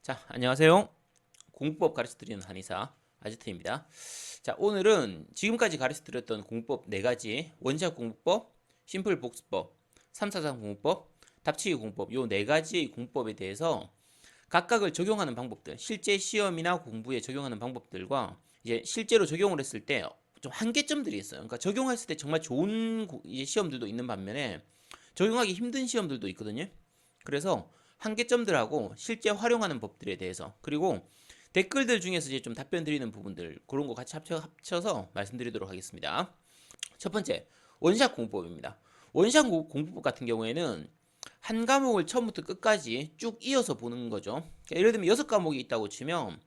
자, 안녕하세요. 공법 가르쳐드리는 한의사 아지트입니다. 자, 오늘은 지금까지 가르쳐드렸던 공법 4가지, 원시학 공법, 심플 복수법, 343 공법, 답치기 공법, 요 4가지의 공법에 대해서 각각을 적용하는 방법들, 실제 시험이나 공부에 적용하는 방법들과 이제 실제로 적용을 했을 때 좀 한계점들이 있어요. 그러니까 적용했을 때 정말 좋은 이제 시험들도 있는 반면에 적용하기 힘든 시험들도 있거든요. 그래서 한계점들하고 실제 활용하는 법들에 대해서, 그리고 댓글들 중에서 이제 좀 답변 드리는 부분들, 그런 거 같이 합쳐서 말씀드리도록 하겠습니다. 첫 번째, 원샷 공부법입니다. 원샷 공부법 같은 경우에는 한 과목을 처음부터 끝까지 쭉 이어서 보는 거죠. 그러니까 예를 들면 6과목이 있다고 치면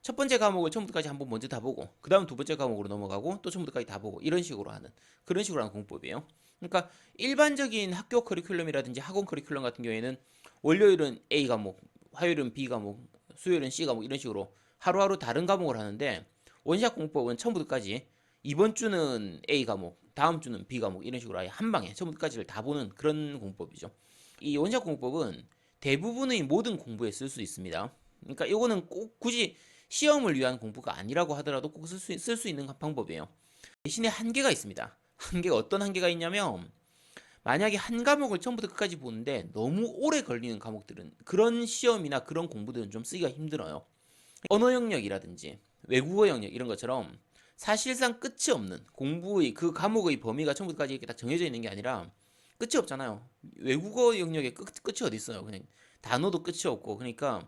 첫 번째 과목을 처음부터까지 한번 먼저 다 보고, 그 다음 두 번째 과목으로 넘어가고, 또 처음부터까지 다 보고, 이런 식으로 하는, 그런 식으로 하는 공법이에요. 그러니까 일반적인 학교 커리큘럼이라든지 학원 커리큘럼 같은 경우에는 월요일은 A 과목, 화요일은 B 과목, 수요일은 C 과목, 이런 식으로 하루하루 다른 과목을 하는데, 원샷 공법은 처음부터까지 이번 주는 A 과목, 다음 주는 B 과목, 이런 식으로 아예 한 방에 처음부터까지를 다 보는 그런 공법이죠. 이 원샷 공법은 대부분의 모든 공부에 쓸 수 있습니다. 그러니까 이거는 꼭 굳이 시험을 위한 공부가 아니라고 하더라도 꼭 쓸 수 있는 방법이에요. 대신에 한계가 있습니다. 한계가 어떤 한계가 있냐면, 만약에 한 과목을 처음부터 끝까지 보는데 너무 오래 걸리는 과목들은, 그런 시험이나 그런 공부들은 좀 쓰기가 힘들어요. 언어 영역이라든지 외국어 영역 이런 것처럼 사실상 끝이 없는 공부의 그 과목의 범위가 처음부터까지 이렇게 딱 정해져 있는 게 아니라 끝이 없잖아요. 외국어 영역에 끝이 어디 있어요. 그냥 단어도 끝이 없고. 그러니까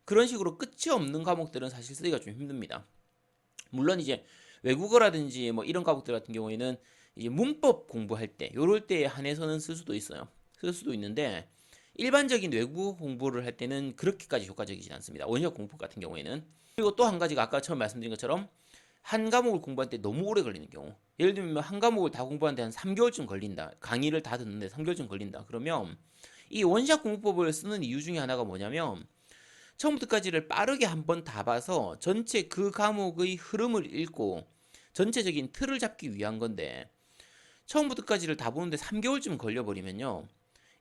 그런 식으로 끝이 없는 과목들은 사실 쓰기가 좀 힘듭니다. 물론 이제 외국어라든지 뭐 이런 과목들 같은 경우에는 이제 문법 공부할 때 요럴 때에 한해서는 쓸 수도 있어요. 쓸 수도 있는데 일반적인 외국어 공부를 할 때는 그렇게까지 효과적이진 않습니다. 원시학 공부 같은 경우에는. 그리고 또 한 가지가 아까 처음 말씀드린 것처럼 한 과목을 공부할 때 너무 오래 걸리는 경우. 예를 들면 한 과목을 다 공부하는데 한 3개월쯤 걸린다. 강의를 다 듣는데 3개월쯤 걸린다. 그러면 이 원샷 공부법을 쓰는 이유 중에 하나가 뭐냐면, 처음부터까지를 빠르게 한번 다 봐서 전체 그 과목의 흐름을 읽고 전체적인 틀을 잡기 위한 건데, 처음부터까지를 다 보는데 3개월쯤 걸려버리면요,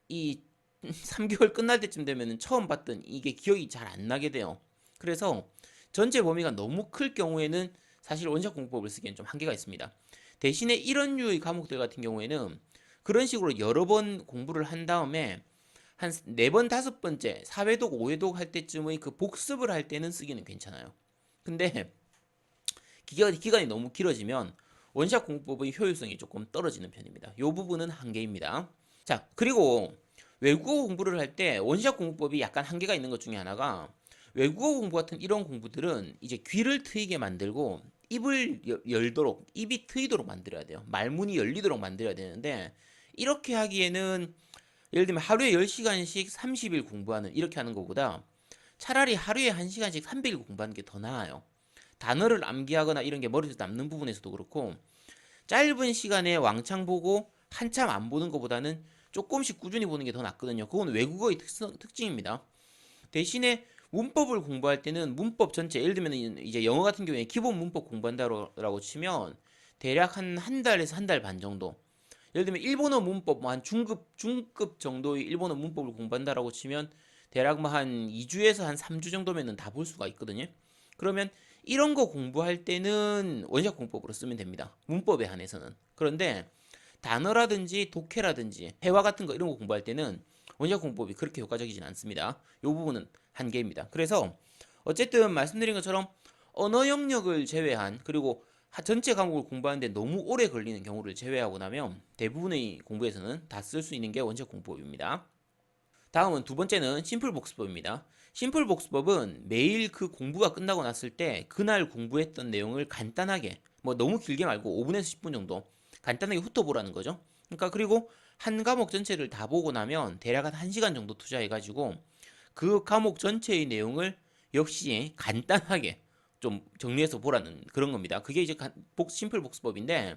이 3개월 끝날 때쯤 되면 처음 봤던 이게 기억이 잘 안 나게 돼요. 그래서 전체 범위가 너무 클 경우에는 사실 원샷 공부법을 쓰기엔 좀 한계가 있습니다. 대신에 이런 류의 과목들 같은 경우에는 그런 식으로 여러 번 공부를 한 다음에 한 4번, 5번째, 4회독, 5회독 할 때쯤의 그 복습을 할 때는 쓰기는 괜찮아요. 근데 기간이 너무 길어지면 원샷 공부법의 효율성이 조금 떨어지는 편입니다. 이 부분은 한계입니다. 자, 그리고 외국어 공부를 할 때 원샷 공부법이 약간 한계가 있는 것 중에 하나가, 외국어 공부 같은 이런 공부들은 이제 귀를 트이게 만들고 입을 열도록, 입이 트이도록 만들어야 돼요. 말문이 열리도록 만들어야 되는데, 이렇게 하기에는 예를 들면 하루에 10시간씩 30일 공부하는, 이렇게 하는 것보다 차라리 하루에 1시간씩 300일 공부하는 게 더 나아요. 단어를 암기하거나 이런 게 머릿속에 남는 부분에서도 그렇고, 짧은 시간에 왕창 보고 한참 안 보는 것보다는 조금씩 꾸준히 보는 게 더 낫거든요. 그건 외국어의 특징입니다. 대신에 문법을 공부할 때는 문법 전체, 예를 들면 이제 영어 같은 경우에 기본 문법 공부한다고 치면 대략 한 달에서 한 달 반 정도. 예를 들면 일본어 문법 뭐 한 중급 정도의 일본어 문법을 공부한다라고 치면 대략 뭐 한 2주에서 한 3주 정도면은 다 볼 수가 있거든요. 그러면 이런 거 공부할 때는 원샷 공법으로 쓰면 됩니다. 문법에 한해서는. 그런데 단어라든지 독해라든지 회화 같은 거 이런 거 공부할 때는 원샷 공법이 그렇게 효과적이진 않습니다. 이 부분은 한계입니다. 그래서 어쨌든 말씀드린 것처럼 언어 영역을 제외한, 그리고 전체 과목을 공부하는데 너무 오래 걸리는 경우를 제외하고 나면 대부분의 공부에서는 다 쓸 수 있는 게 원샷 공법입니다. 다음은 두 번째는 심플 복습법입니다. 심플 복습법은 매일 그 공부가 끝나고 났을 때 그날 공부했던 내용을 간단하게, 뭐 너무 길게 말고 5분에서 10분 정도 간단하게 훑어보라는 거죠. 그러니까 그리고 한 과목 전체를 다 보고 나면 대략 한 1시간 정도 투자해가지고 그 과목 전체의 내용을 역시 간단하게 좀 정리해서 보라는 그런 겁니다. 그게 이제 심플 복습법인데,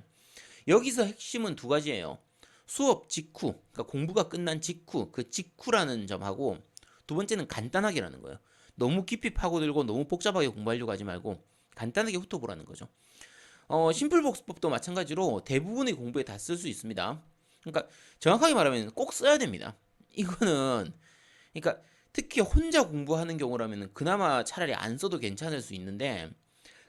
여기서 핵심은 두 가지예요. 수업 직후, 그러니까 공부가 끝난 직후, 그 직후라는 점하고, 두 번째는 간단하게라는 거예요. 너무 깊이 파고들고 너무 복잡하게 공부하려고 하지 말고 간단하게 훑어보라는 거죠. 심플 복습법도 마찬가지로 대부분의 공부에 다 쓸 수 있습니다. 그러니까 정확하게 말하면 꼭 써야 됩니다. 이거는, 그러니까 특히 혼자 공부하는 경우라면 그나마 차라리 안 써도 괜찮을 수 있는데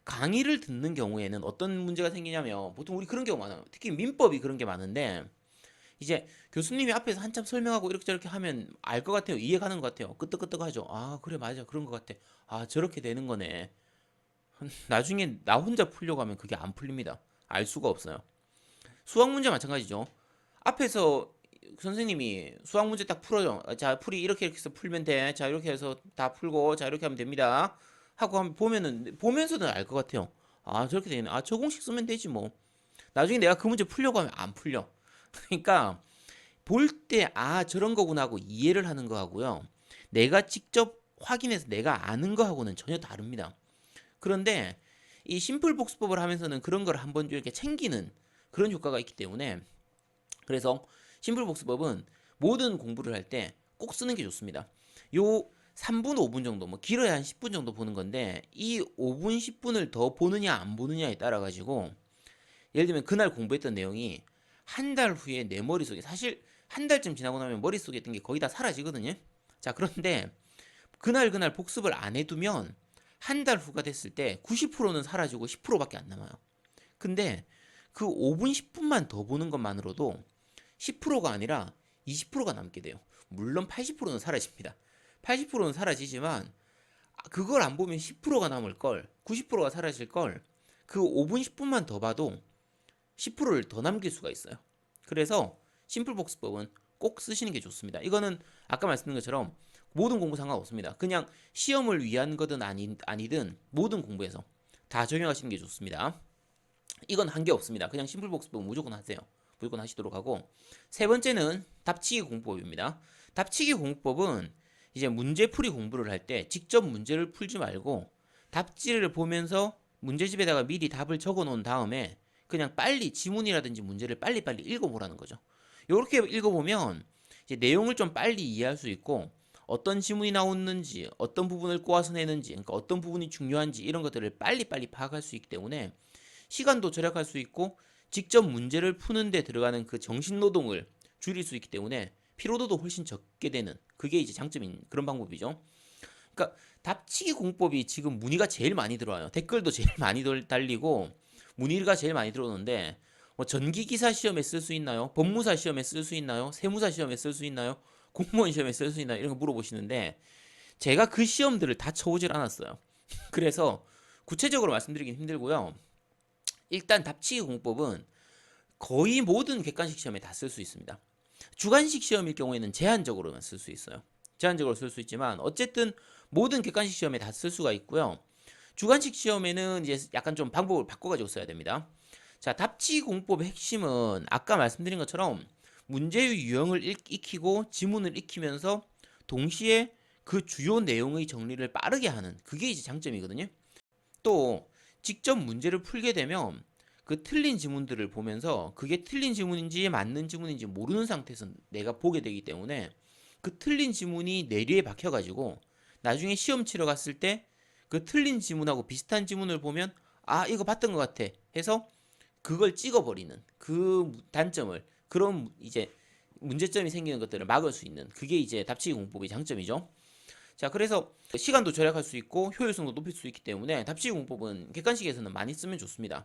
강의를 듣는 경우에는 어떤 문제가 생기냐면 보통 우리 그런 경우 많아요. 특히 민법이 그런 게 많은데 이제 교수님이 앞에서 한참 설명하고 이렇게 저렇게 하면 알 것 같아요. 이해가는 것 같아요. 끄떡끄떡하죠. 아, 그래, 맞아. 그런 것 같아. 아, 저렇게 되는 거네. 나중에 나 혼자 풀려고 하면 그게 안 풀립니다. 알 수가 없어요. 수학 문제 마찬가지죠. 앞에서 선생님이 수학 문제 딱 풀어요. 자, 풀이 이렇게 해서 풀면 돼. 자, 이렇게 해서 다 풀고, 자, 이렇게 하면 됩니다. 하고 한번 보면은, 보면서도 알 것 같아요. 아, 저렇게 되네. 아, 저 공식 쓰면 되지 뭐. 나중에 내가 그 문제 풀려고 하면 안 풀려. 그러니까, 볼 때, 아, 저런 거구나 하고 이해를 하는 거하고요. 내가 직접 확인해서 내가 아는 거하고는 전혀 다릅니다. 그런데 이 심플 복수법을 하면서는 그런 걸 한번 이렇게 챙기는 그런 효과가 있기 때문에 그래서 심플 복수법은 모든 공부를 할 때 꼭 쓰는 게 좋습니다. 요 3분, 5분 정도, 뭐 길어야 한 10분 정도 보는 건데 이 5분, 10분을 더 보느냐 안 보느냐에 따라 가지고 예를 들면 그날 공부했던 내용이 한 달 후에 내 머릿속에 사실 한 달쯤 지나고 나면 머릿속에 있던 게 거의 다 사라지거든요. 자, 그런데 그날 복습을 안 해두면 한 달 후가 됐을 때 90%는 사라지고 10%밖에 안 남아요. 근데 그 5분, 10분만 더 보는 것만으로도 10%가 아니라 20%가 남게 돼요. 물론 80%는 사라집니다. 80%는 사라지지만 그걸 안 보면 10%가 남을 걸, 90%가 사라질 걸, 그 5분, 10분만 더 봐도 10%를 더 남길 수가 있어요. 그래서 심플 복습법은 꼭 쓰시는 게 좋습니다. 이거는 아까 말씀드린 것처럼 모든 공부 상관없습니다. 그냥 시험을 위한 거든 아니든 모든 공부에서 다 적용하시는 게 좋습니다. 이건 한계 없습니다. 그냥 심플 복습법 무조건 하세요. 무조건 하시도록 하고 세 번째는 답치기 공부법입니다. 답치기 공부법은 이제 문제풀이 공부를 할 때 직접 문제를 풀지 말고 답지를 보면서 문제집에다가 미리 답을 적어 놓은 다음에 그냥 빨리 지문이라든지 문제를 빨리빨리 읽어보라는 거죠. 이렇게 읽어보면 이제 내용을 좀 빨리 이해할 수 있고 어떤 지문이 나오는지 어떤 부분을 꼬아서 내는지 그러니까 어떤 부분이 중요한지 이런 것들을 빨리빨리 파악할 수 있기 때문에 시간도 절약할 수 있고 직접 문제를 푸는 데 들어가는 그 정신 노동을 줄일 수 있기 때문에 피로도도 훨씬 적게 되는 그게 이제 장점인 그런 방법이죠. 그러니까 답치기 공법이 지금 문의가 제일 많이 들어와요. 댓글도 제일 많이 달리고 문의가 제일 많이 들어오는데 뭐 전기기사 시험에 쓸 수 있나요? 법무사 시험에 쓸 수 있나요? 세무사 시험에 쓸 수 있나요? 공무원 시험에 쓸 수 있나요? 이런 거 물어보시는데 제가 그 시험들을 다 쳐보질 않았어요. 그래서 구체적으로 말씀드리긴 힘들고요. 일단 답치기 공법은 거의 모든 객관식 시험에 다 쓸 수 있습니다. 주관식 시험일 경우에는 제한적으로만 쓸 수 있어요. 제한적으로 쓸 수 있지만 어쨌든 모든 객관식 시험에 다 쓸 수가 있고요. 주관식 시험에는 이제 약간 좀 방법을 바꿔가지고 써야 됩니다. 자, 답지 공법의 핵심은 아까 말씀드린 것처럼 문제의 유형을 익히고 지문을 익히면서 동시에 그 주요 내용의 정리를 빠르게 하는 그게 이제 장점이거든요. 또 직접 문제를 풀게 되면 그 틀린 지문들을 보면서 그게 틀린 지문인지 맞는 지문인지 모르는 상태에서 내가 보게 되기 때문에 그 틀린 지문이 뇌리에 박혀가지고 나중에 시험 치러 갔을 때 그 틀린 지문하고 비슷한 지문을 보면 아 이거 봤던 것 같아 해서 그걸 찍어버리는 그 단점을 그런 이제 문제점이 생기는 것들을 막을 수 있는 그게 이제 답치기 공법의 장점이죠. 자, 그래서 시간도 절약할 수 있고 효율성도 높일 수 있기 때문에 답치기 공법은 객관식에서는 많이 쓰면 좋습니다.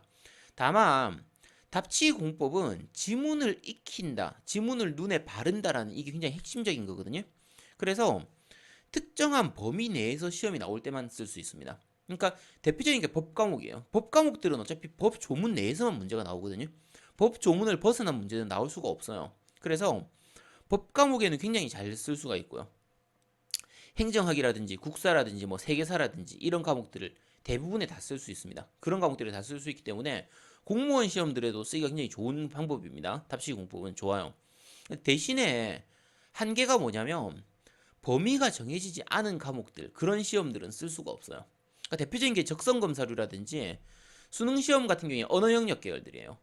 다만 답치기 공법은 지문을 익힌다, 지문을 눈에 바른다라는 이게 굉장히 핵심적인 거거든요. 그래서 특정한 범위 내에서 시험이 나올 때만 쓸 수 있습니다. 그러니까 대표적인 게 법 과목이에요. 법 과목들은 어차피 법 조문 내에서만 문제가 나오거든요. 법 조문을 벗어난 문제는 나올 수가 없어요. 그래서 법 과목에는 굉장히 잘 쓸 수가 있고요. 행정학이라든지 국사라든지 뭐 세계사라든지 이런 과목들을 대부분에 다 쓸 수 있습니다. 그런 과목들을 다 쓸 수 있기 때문에 공무원 시험들에도 쓰기가 굉장히 좋은 방법입니다. 답시 공법은 좋아요. 대신에 한계가 뭐냐면 범위가 정해지지 않은 과목들 그런 시험들은 쓸 수가 없어요. 그러니까 대표적인 게 적성검사류라든지 수능 시험 같은 경우에 언어 영역 계열들이에요.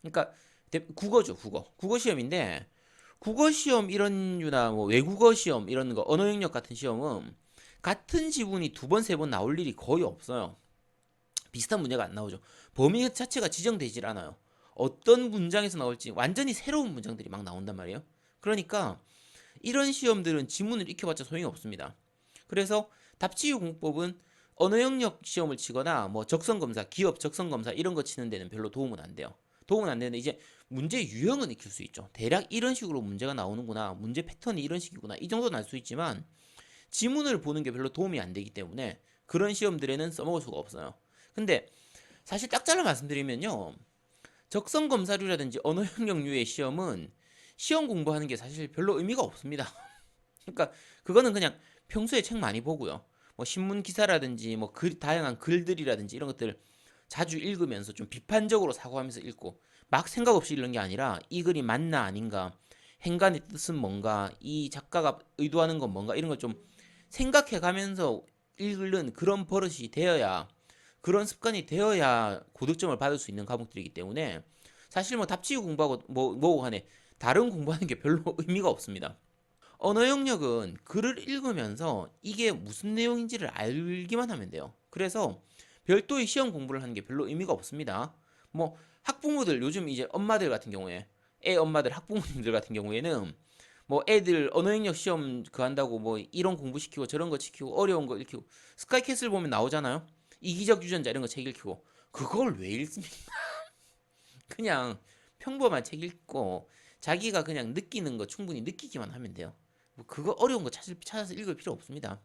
그러니까 국어죠, 국어 시험인데 국어 시험 이런 류나 뭐 외국어 시험 이런 거 언어 영역 같은 시험은 같은 지문이 두 번, 세 번 나올 일이 거의 없어요. 비슷한 문제가 안 나오죠. 범위 자체가 지정되질 않아요. 어떤 문장에서 나올지 완전히 새로운 문장들이 막 나온단 말이에요. 그러니까 이런 시험들은 지문을 익혀봤자 소용이 없습니다. 그래서 답지유 공법은 언어 영역 시험을 치거나 뭐 적성검사, 기업 적성검사 이런 거 치는 데는 별로 도움은 안 돼요. 도움은 안 되는데 이제 문제 유형은 익힐 수 있죠. 대략 이런 식으로 문제가 나오는구나, 문제 패턴이 이런 식이구나, 이 정도는 알 수 있지만 지문을 보는 게 별로 도움이 안 되기 때문에 그런 시험들에는 써먹을 수가 없어요. 근데 사실 딱 잘라 말씀드리면요, 적성검사류라든지 언어 영역류의 시험은 시험 공부하는 게 사실 별로 의미가 없습니다. 그러니까 그거는 그냥 평소에 책 많이 보고요. 뭐 신문 기사라든지 뭐 다양한 글들이라든지 이런 것들 자주 읽으면서 좀 비판적으로 사고하면서 읽고 막 생각 없이 읽는 게 아니라 이 글이 맞나 아닌가, 행간의 뜻은 뭔가, 이 작가가 의도하는 건 뭔가 이런 걸 좀 생각해 가면서 읽는 그런 버릇이 되어야, 그런 습관이 되어야 고득점을 받을 수 있는 과목들이기 때문에 사실 뭐 답지유 공부하고 뭐고 간에 다른 공부하는 게 별로 의미가 없습니다. 언어 영역은 글을 읽으면서 이게 무슨 내용인지를 알기만 하면 돼요. 그래서 별도의 시험 공부를 하는 게 별로 의미가 없습니다. 뭐 학부모들, 요즘 이제 엄마들 같은 경우에, 애 엄마들, 학부모님들 같은 경우에는 뭐 애들 언어 영역 시험 그 한다고 뭐 이런 공부 시키고 저런 거 시키고 어려운 거 읽히고, 스카이캐슬 보면 나오잖아요. 이기적 유전자 이런 거 책 읽히고, 그걸 왜 읽습니까? 그냥 평범한 책 읽고 자기가 그냥 느끼는 거 충분히 느끼기만 하면 돼요. 뭐 그거 어려운 거 찾아서 읽을 필요 없습니다.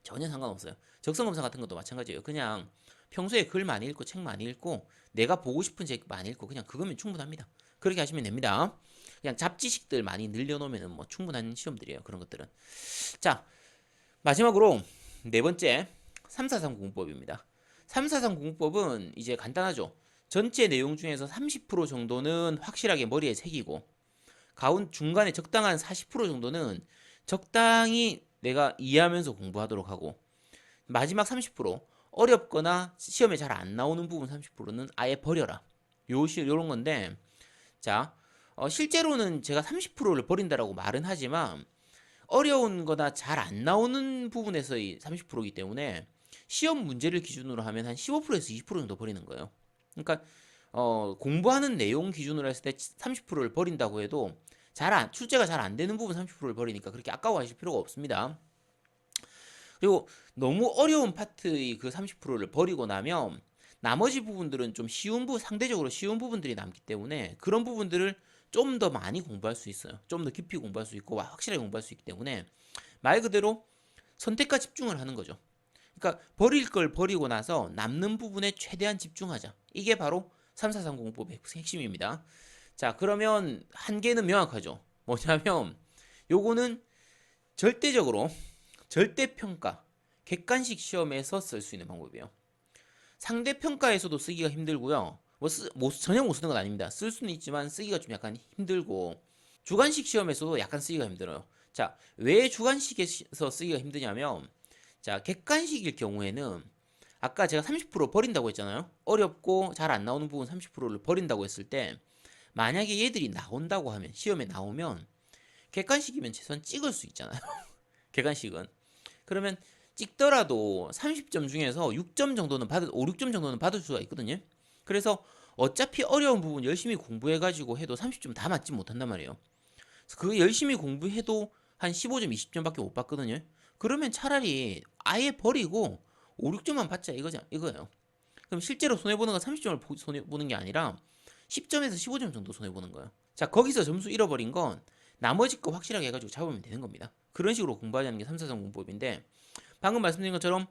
전혀 상관없어요. 적성검사 같은 것도 마찬가지예요. 그냥 평소에 글 많이 읽고 책 많이 읽고 내가 보고 싶은 책 많이 읽고 그냥 그거면 충분합니다. 그렇게 하시면 됩니다. 그냥 잡지식들 많이 늘려놓으면 뭐 충분한 시험들이에요. 그런 것들은. 자, 마지막으로 네 번째 343 공법입니다. 343 공법은 이제 간단하죠. 전체 내용 중에서 30% 정도는 확실하게 머리에 새기고 중간에 적당한 40% 정도는 적당히 내가 이해하면서 공부하도록 하고, 마지막 30% 어렵거나 시험에 잘 안 나오는 부분 30%는 아예 버려라. 요런 건데, 자, 실제로는 제가 30%를 버린다라고 말은 하지만 어려운 거나 잘 안 나오는 부분에서의 30%이기 때문에 시험 문제를 기준으로 하면 한 15%에서 20% 정도 버리는 거예요. 그러니까 공부하는 내용 기준으로 했을 때 30%를 버린다고 해도 출제가 잘 안 되는 부분 30%를 버리니까 그렇게 아까워하실 필요가 없습니다. 그리고 너무 어려운 파트의 그 30%를 버리고 나면 나머지 부분들은 좀 상대적으로 쉬운 부분들이 남기 때문에 그런 부분들을 좀 더 많이 공부할 수 있어요. 좀 더 깊이 공부할 수 있고 확실하게 공부할 수 있기 때문에 말 그대로 선택과 집중을 하는 거죠. 그러니까 버릴 걸 버리고 나서 남는 부분에 최대한 집중하자. 이게 바로 343 공법의 핵심입니다. 자, 그러면 한계는 명확하죠. 뭐냐면 요거는 절대적으로 절대평가, 객관식 시험에서 쓸 수 있는 방법이에요. 상대평가에서도 쓰기가 힘들고요. 전혀 못 쓰는 건 아닙니다. 쓸 수는 있지만 쓰기가 좀 약간 힘들고, 주관식 시험에서도 약간 쓰기가 힘들어요. 자, 왜 주관식에서 쓰기가 힘드냐면, 자, 객관식일 경우에는 아까 제가 30% 버린다고 했잖아요. 어렵고 잘 안 나오는 부분 30%를 버린다고 했을 때, 만약에 얘들이 나온다고 하면, 시험에 나오면 객관식이면 최소한 찍을 수 있잖아요. 객관식은. 그러면 찍더라도 30점 중에서 6점 정도는 5, 6점 정도는 받을 수가 있거든요. 그래서 어차피 어려운 부분 열심히 공부해가지고 해도 30점 다 맞지 못한단 말이에요. 그 열심히 공부해도 한 15점, 20점밖에 못 받거든요. 그러면 차라리 아예 버리고 5, 6점만 받자 이거예요. 그럼 실제로 손해보는 건 30점을 손해보는 게 아니라 10점에서 15점 정도 손해보는 거예요. 자, 거기서 점수 잃어버린 건 나머지 거 확실하게 해가지고 잡으면 되는 겁니다. 그런 식으로 공부하자는 게 343 공법인데, 방금 말씀드린 것처럼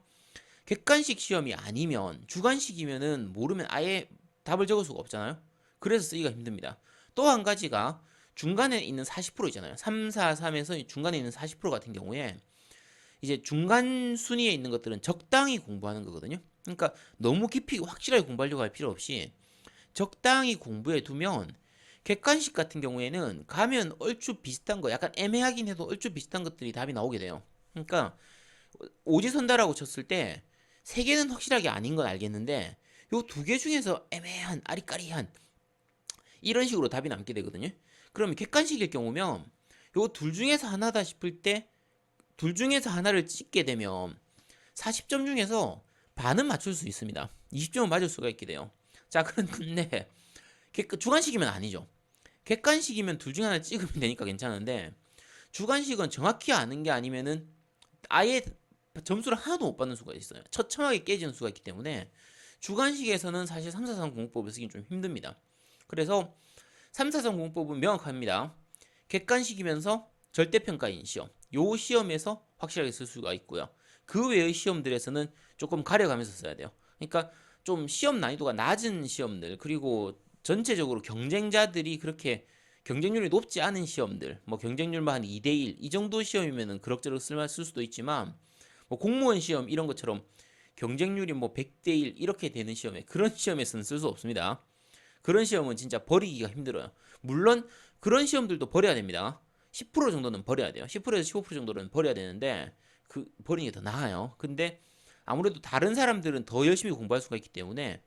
객관식 시험이 아니면 주관식이면은 모르면 아예 답을 적을 수가 없잖아요. 그래서 쓰기가 힘듭니다. 또 한 가지가 중간에 있는 40% 있잖아요. 3, 4, 3에서 중간에 있는 40% 같은 경우에 이제 중간 순위에 있는 것들은 적당히 공부하는 거거든요. 그러니까 너무 깊이 확실하게 공부하려고 할 필요 없이 적당히 공부해 두면 객관식 같은 경우에는 가면 얼추 비슷한 거, 약간 애매하긴 해도 얼추 비슷한 것들이 답이 나오게 돼요. 그러니까 오지선다라고 쳤을 때 세 개는 확실하게 아닌 건 알겠는데 요 두 개 중에서 애매한 아리까리한 이런 식으로 답이 남게 되거든요. 그러면 객관식일 경우면 요 둘 중에서 하나다 싶을 때 둘 중에서 하나를 찍게 되면 40점 중에서 반은 맞출 수 있습니다. 20점은 맞을 수가 있게 돼요. 자, 그런데 주관식이면 아니죠. 객관식이면 둘 중에 하나 찍으면 되니까 괜찮은데 주관식은 정확히 아는 게 아니면은 아예 점수를 하나도 못 받는 수가 있어요. 처참하게 깨지는 수가 있기 때문에 주관식에서는 사실 343 공법을 쓰기 좀 힘듭니다. 그래서 343 공법은 명확합니다. 객관식이면서 절대평가인 시험. 요 시험에서 확실하게 쓸 수가 있고요. 그 외의 시험들에서는 조금 가려가면서 써야 돼요. 그러니까 좀 시험 난이도가 낮은 시험들, 그리고 전체적으로 경쟁자들이 그렇게 경쟁률이 높지 않은 시험들, 뭐 경쟁률만 한 2대1 이 정도 시험이면은 그럭저럭 쓸 수도 있지만, 뭐 공무원 시험 이런 것처럼 경쟁률이 뭐 100대1 이렇게 되는 시험에, 그런 시험에서는 쓸 수 없습니다. 그런 시험은 진짜 버리기가 힘들어요. 물론 그런 시험들도 버려야 됩니다. 10% 정도는 버려야 돼요. 10%에서 15% 정도는 버려야 되는데 그 버리는 게 더 나아요. 근데 아무래도 다른 사람들은 더 열심히 공부할 수가 있기 때문에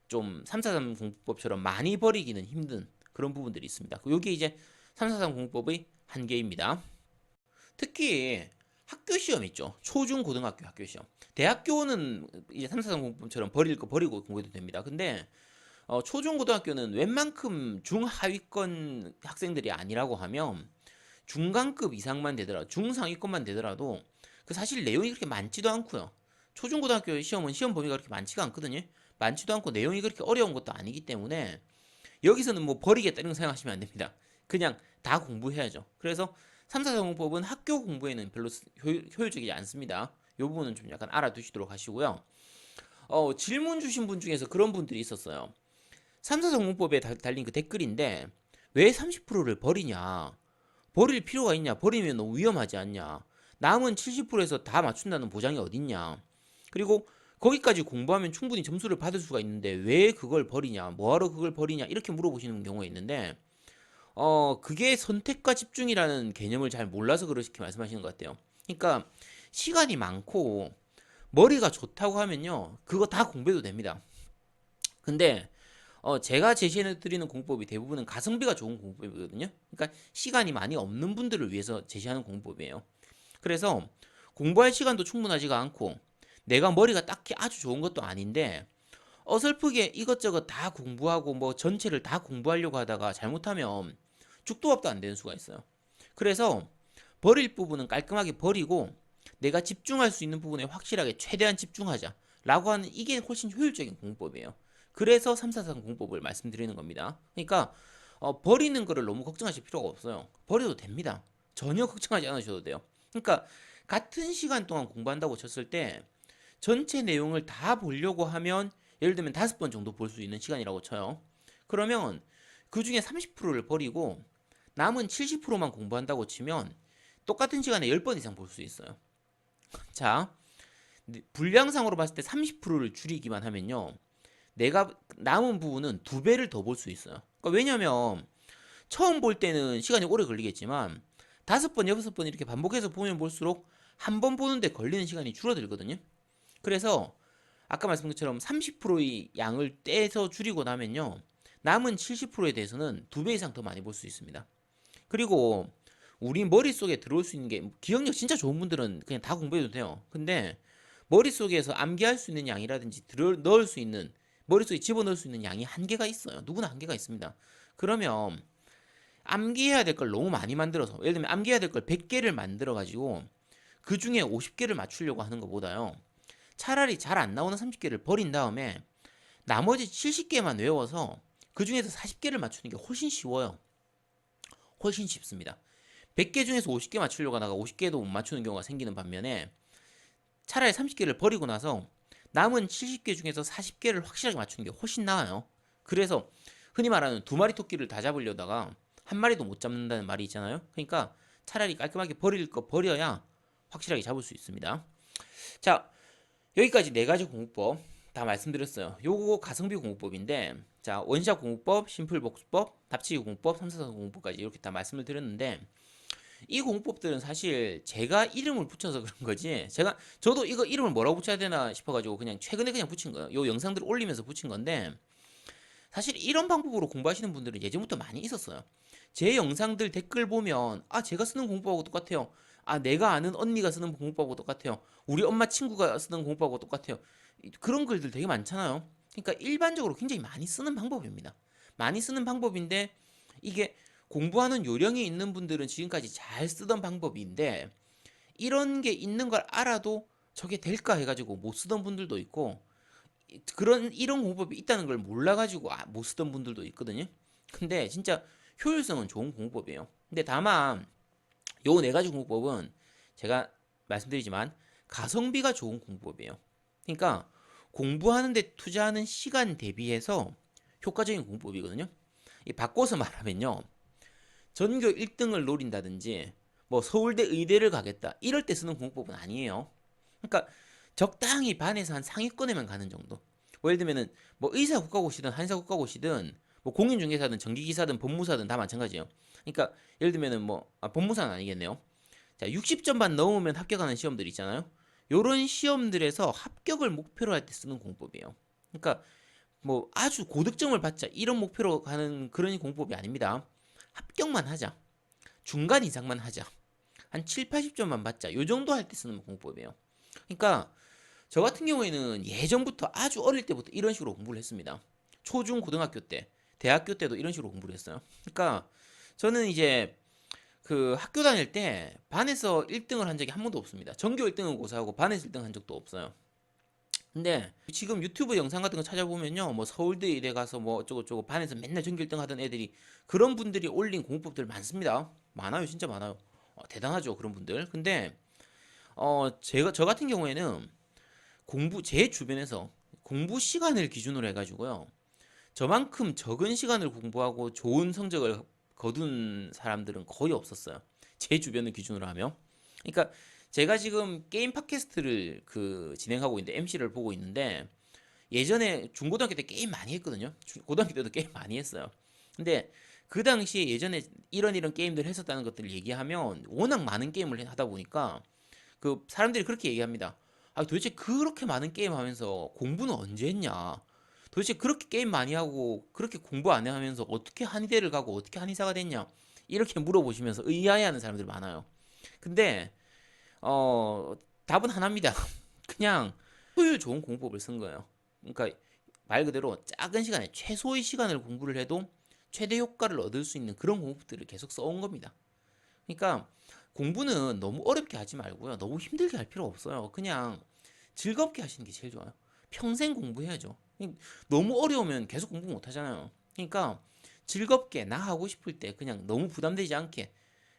좀 343 공부법처럼 많이 버리기는 힘든 그런 부분들이 있습니다. 여기 이제 343 공부법의 한계입니다. 특히 학교 시험 있죠. 초중 고등학교 학교 시험. 대학교는 이제 343 공부법처럼 버릴 거 버리고 공부해도 됩니다. 근데 초중 고등학교는 웬만큼 중하위권 학생들이 아니라고 하면 중간급 이상만 되더라도 중상위권만 되더라도 그 사실 내용이 그렇게 많지도 않고요. 초중고등학교 시험은 시험 범위가 그렇게 많지가 않거든요. 많지도 않고 내용이 그렇게 어려운 것도 아니기 때문에 여기서는 뭐 버리겠다 이런 거 생각하시면 안 됩니다. 그냥 다 공부해야죠. 그래서 3사정법은 학교 공부에는 별로 효율적이지 않습니다. 이 부분은 좀 약간 알아두시도록 하시고요. 질문 주신 분 중에서 그런 분들이 있었어요. 3사정법에 달린 그 댓글인데 왜 30%를 버리냐? 버릴 필요가 있냐? 버리면 너무 위험하지 않냐? 남은 70%에서 다 맞춘다는 보장이 어딨냐? 그리고 거기까지 공부하면 충분히 점수를 받을 수가 있는데 왜 그걸 버리냐? 뭐하러 그걸 버리냐? 이렇게 물어보시는 경우가 있는데 그게 선택과 집중이라는 개념을 잘 몰라서 그렇게 말씀하시는 것 같아요. 그러니까 시간이 많고 머리가 좋다고 하면요. 그거 다 공부해도 됩니다. 근데 제가 제시해 드리는 공법이 대부분은 가성비가 좋은 공법이거든요. 그러니까 시간이 많이 없는 분들을 위해서 제시하는 공법이에요. 그래서 공부할 시간도 충분하지가 않고 내가 머리가 딱히 아주 좋은 것도 아닌데 어설프게 이것저것 다 공부하고 뭐 전체를 다 공부하려고 하다가 잘못하면 죽도 밥도 안 되는 수가 있어요. 그래서 버릴 부분은 깔끔하게 버리고 내가 집중할 수 있는 부분에 확실하게 최대한 집중하자 라고 하는 이게 훨씬 효율적인 공법이에요. 그래서 343 공법을 말씀드리는 겁니다. 그러니까 버리는 거를 너무 걱정하실 필요가 없어요. 버려도 됩니다. 전혀 걱정하지 않으셔도 돼요. 그러니까 같은 시간 동안 공부한다고 쳤을 때 전체 내용을 다 보려고 하면 예를 들면 5번 정도 볼 수 있는 시간이라고 쳐요. 그러면 그 중에 30%를 버리고 남은 70%만 공부한다고 치면 똑같은 시간에 10번 이상 볼 수 있어요. 자, 분량상으로 봤을 때 30%를 줄이기만 하면요. 내가 남은 부분은 2배를 더 볼 수 있어요. 그러니까 왜냐면 처음 볼 때는 시간이 오래 걸리겠지만 5번, 6번 이렇게 반복해서 보면 볼수록 한 번 보는데 걸리는 시간이 줄어들거든요. 그래서 아까 말씀드린 것처럼 30%의 양을 떼서 줄이고 나면요. 남은 70%에 대해서는 2배 이상 더 많이 볼 수 있습니다. 그리고 우리 머릿속에 들어올 수 있는 게 기억력 진짜 좋은 분들은 그냥 다 공부해도 돼요. 근데 머릿속에서 암기할 수 있는 양이라든지 넣을 수 있는 머릿속에 집어넣을 수 있는 양이 한계가 있어요. 누구나 한계가 있습니다. 그러면 암기해야 될 걸 너무 많이 만들어서 예를 들면 암기해야 될 걸 100개를 만들어 가지고 그 중에 50개를 맞추려고 하는 것보다요. 차라리 잘 안 나오는 30개를 버린 다음에 나머지 70개만 외워서 그 중에서 40개를 맞추는 게 훨씬 쉬워요. 훨씬 쉽습니다. 100개 중에서 50개 맞추려고 하다가 50개도 못 맞추는 경우가 생기는 반면에 차라리 30개를 버리고 나서 남은 70개 중에서 40개를 확실하게 맞추는 게 훨씬 나아요. 그래서 흔히 말하는 2마리 토끼를 다 잡으려다가 한 마리도 못 잡는다는 말이 있잖아요. 그러니까 차라리 깔끔하게 버릴 거 버려야 확실하게 잡을 수 있습니다. 자, 여기까지 4가지 공부법 다 말씀드렸어요. 요거 가성비 공부법인데 자, 원샷 공부법, 심플 복수법, 답치기 공부법, 3사선 공부법까지 이렇게 다 말씀을 드렸는데 이 공부법들은 사실 제가 이름을 붙여서 그런 거지 저도 이거 이름을 뭐라고 붙여야 되나 싶어가지고 그냥 최근에 그냥 붙인 거예요. 요 영상들을 올리면서 붙인 건데 사실 이런 방법으로 공부하시는 분들은 예전부터 많이 있었어요. 제 영상들 댓글 보면 제가 쓰는 공부하고 똑같아요. 내가 아는 언니가 쓰는 공부하고 똑같아요. 우리 엄마 친구가 쓰는 공부하고 똑같아요. 그런 글들 되게 많잖아요. 그러니까 일반적으로 굉장히 많이 쓰는 방법입니다. 많이 쓰는 방법인데 이게 공부하는 요령이 있는 분들은 지금까지 잘 쓰던 방법인데 이런 게 있는 걸 알아도 저게 될까 해가지고 못 쓰던 분들도 있고 이런 공법이 있다는 걸 몰라가지고 못 쓰던 분들도 있거든요. 근데 진짜 효율성은 좋은 공법이에요. 근데 다만 요 네 가지 공법은 제가 말씀드리지만 가성비가 좋은 공법이에요. 그러니까 공부하는데 투자하는 시간 대비해서 효과적인 공법이거든요. 바꿔서 말하면요. 전교 1등을 노린다든지 뭐 서울대 의대를 가겠다 이럴 때 쓰는 공법은 아니에요. 그러니까 적당히 반에서 한 상위권에만 가는 정도. 뭐 예를 들면은 뭐 의사 국가고시든 한의사 국가고시든 뭐 공인중개사든 전기기사든 법무사든 다 마찬가지예요. 그러니까 예를 들면은 뭐 법무사는 아니겠네요. 자, 60점만 넘으면 합격하는 시험들 있잖아요. 요런 시험들에서 합격을 목표로 할 때 쓰는 공법이에요. 그러니까 뭐 아주 고득점을 받자 이런 목표로 가는 그런 공법이 아닙니다. 합격만 하자. 중간 이상만 하자. 한 7, 80점만 받자. 요 정도 할 때 쓰는 공법이에요. 그러니까 저 같은 경우에는 예전부터 아주 어릴 때부터 이런 식으로 공부를 했습니다. 초중 고등학교 때, 대학교 때도 이런 식으로 공부를 했어요. 그러니까 저는 이제 그 학교 다닐 때 반에서 1등을 한 적이 한 번도 없습니다. 전교 1등은 고사하고 반에서 1등 한 적도 없어요. 근데 지금 유튜브 영상 같은 거 찾아보면요. 뭐 서울대 이대 가서 뭐 어쩌고저쩌고 반에서 맨날 전교 1등 하던 애들이 그런 분들이 올린 공부법들 많습니다. 많아요. 진짜 많아요. 대단하죠. 그런 분들. 근데 저 같은 경우에는 제 주변에서 공부 시간을 기준으로 해가지고요. 저만큼 적은 시간을 공부하고 좋은 성적을 거둔 사람들은 거의 없었어요. 제 주변을 기준으로 하면. 그러니까 제가 지금 게임 팟캐스트를 진행하고 있는데 MC를 보고 있는데 예전에 중고등학교 때 게임 많이 했거든요. 고등학교 때도 게임 많이 했어요. 근데 그 당시에 예전에 이런 게임들 했었다는 것들을 얘기하면 워낙 많은 게임을 하다 보니까 그 사람들이 그렇게 얘기합니다. 아, 도대체 그렇게 많은 게임 하면서 공부는 언제 했냐? 도대체 그렇게 게임 많이 하고 그렇게 공부 안 하면서 어떻게 한의대를 가고 어떻게 한의사가 됐냐? 이렇게 물어보시면서 의아해하는 사람들이 많아요. 근데 어 답은 하나입니다. 그냥 효율 좋은 공법을 쓴 거예요. 그러니까 말 그대로 작은 시간에 최소의 시간을 공부를 해도 최대 효과를 얻을 수 있는 그런 공법들을 계속 써온 겁니다. 그러니까 공부는 너무 어렵게 하지 말고요. 너무 힘들게 할 필요 없어요. 그냥 즐겁게 하시는 게 제일 좋아요. 평생 공부해야죠. 너무 어려우면 계속 공부 못 하잖아요. 그러니까 즐겁게 나 하고 싶을 때 그냥 너무 부담되지 않게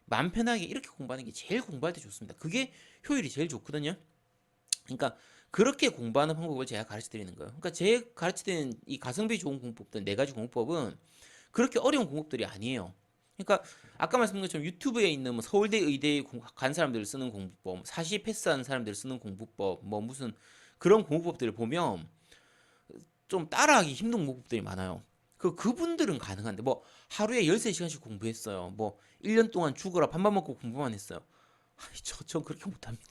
마음 편하게 이렇게 공부하는 게 제일 공부할 때 좋습니다. 그게 효율이 제일 좋거든요. 그러니까 그렇게 공부하는 방법을 제가 가르쳐 드리는 거예요. 그러니까 제 가르쳐 드리는 이 가성비 좋은 공법들 네 가지 공법은 그렇게 어려운 공법들이 아니에요. 그러니까 아까 말씀드린 것처럼 유튜브에 있는 뭐 서울대 의대에 간 사람들 쓰는 공부법, 사시 패스한 사람들 쓰는 공부법, 뭐 무슨 그런 공부법들을 보면 좀 따라하기 힘든 공부법들이 많아요. 그분들은 가능한데 뭐 하루에 13시간씩 공부했어요. 뭐 1년 동안 죽어라 밥만 먹고 공부만 했어요. 저 그렇게 못합니다.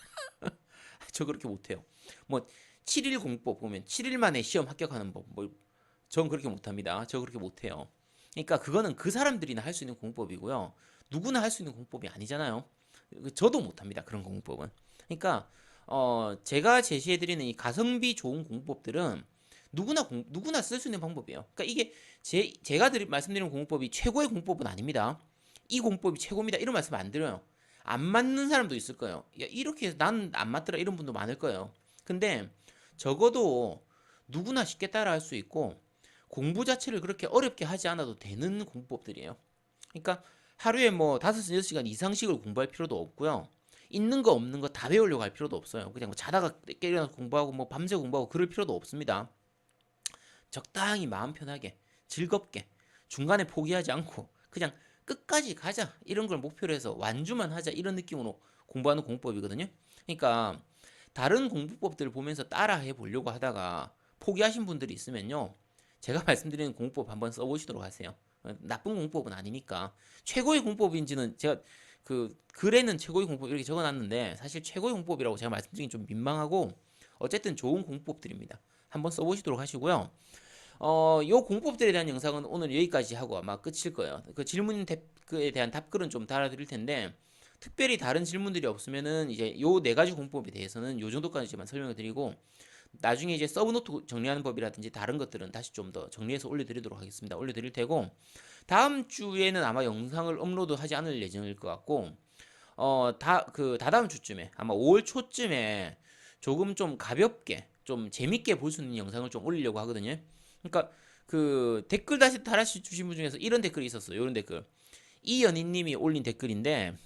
저 그렇게 못해요. 뭐 7일 공법 보면 7일 만에 시험 합격하는 법, 뭐 전 그렇게 못합니다. 저 그렇게 못해요. 그러니까 그거는 그 사람들이나 할 수 있는 공법이고요. 누구나 할 수 있는 공법이 아니잖아요. 저도 못합니다. 그런 공법은. 그러니까 제가 제시해드리는 이 가성비 좋은 공법들은 누구나 쓸 수 있는 방법이에요. 그러니까 이게 제가 말씀드리는 공법이 최고의 공법은 아닙니다. 이 공법이 최고입니다. 이런 말씀 안 드려요. 안 맞는 사람도 있을 거예요. 야, 이렇게 해서 난 안 맞더라 이런 분도 많을 거예요. 근데 적어도 누구나 쉽게 따라 할 수 있고 공부 자체를 그렇게 어렵게 하지 않아도 되는 공법들이에요. 그러니까 하루에 뭐 5, 6시간 이상씩을 공부할 필요도 없고요. 있는 거 없는 거 다 배우려고 할 필요도 없어요. 그냥 뭐 자다가 깨어나서 공부하고 뭐 밤새 공부하고 그럴 필요도 없습니다. 적당히 마음 편하게 즐겁게 중간에 포기하지 않고 그냥 끝까지 가자 이런 걸 목표로 해서 완주만 하자 이런 느낌으로 공부하는 공법이거든요. 그러니까 다른 공부법들을 보면서 따라해 보려고 하다가 포기하신 분들이 있으면요. 제가 말씀드리는 공법 한번 써보시도록 하세요. 나쁜 공법은 아니니까 최고의 공법인지는 제가 글에는 최고의 공법 이렇게 적어놨는데 사실 최고의 공법이라고 제가 말씀드리긴 좀 민망하고 어쨌든 좋은 공법들입니다. 한번 써보시도록 하시고요. 요 공법들에 대한 영상은 오늘 여기까지 하고 아마 끝일 거예요. 그 질문에 대한 답글은 좀 달아드릴 텐데 특별히 다른 질문들이 없으면은 이제 요 네 가지 공법에 대해서는 요 정도까지만 설명을 드리고 나중에 이제 서브노트 정리하는 법이라든지 다른 것들은 다시 좀 더 정리해서 올려드리도록 하겠습니다. 올려드릴 테고 다음 주에는 아마 영상을 업로드하지 않을 예정일 것 같고 다다음 주쯤에 아마 5월 초쯤에 조금 좀 가볍게 좀 재밌게 볼 수 있는 영상을 좀 올리려고 하거든요. 그러니까 그 댓글 다시 달아주신 분 중에서 이런 댓글이 있었어요. 이런 댓글. 이연희님이 올린 댓글인데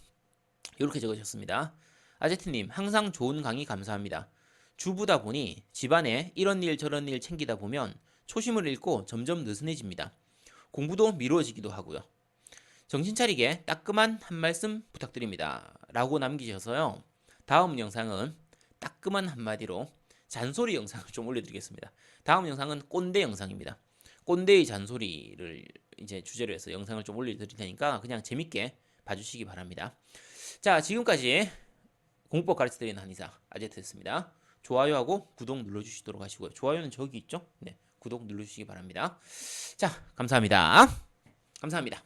이렇게 적으셨습니다. 아제트님 항상 좋은 강의 감사합니다. 주부다 보니 집안에 이런 일 저런 일 챙기다 보면 초심을 잃고 점점 느슨해집니다. 공부도 미뤄지기도 하고요. 정신 차리게 따끔한 한 말씀 부탁드립니다. 라고 남기셔서요. 다음 영상은 따끔한 한마디로 잔소리 영상을 좀 올려드리겠습니다. 다음 영상은 꼰대 영상입니다. 꼰대의 잔소리를 이제 주제로 해서 영상을 좀 올려드릴 테니까 그냥 재밌게 봐주시기 바랍니다. 자, 지금까지 공법 가르쳐드리는 한의사 아제트였습니다. 좋아요하고 구독 눌러주시도록 하시고요. 좋아요는 저기 있죠? 네, 구독 눌러주시기 바랍니다. 자, 감사합니다. 감사합니다.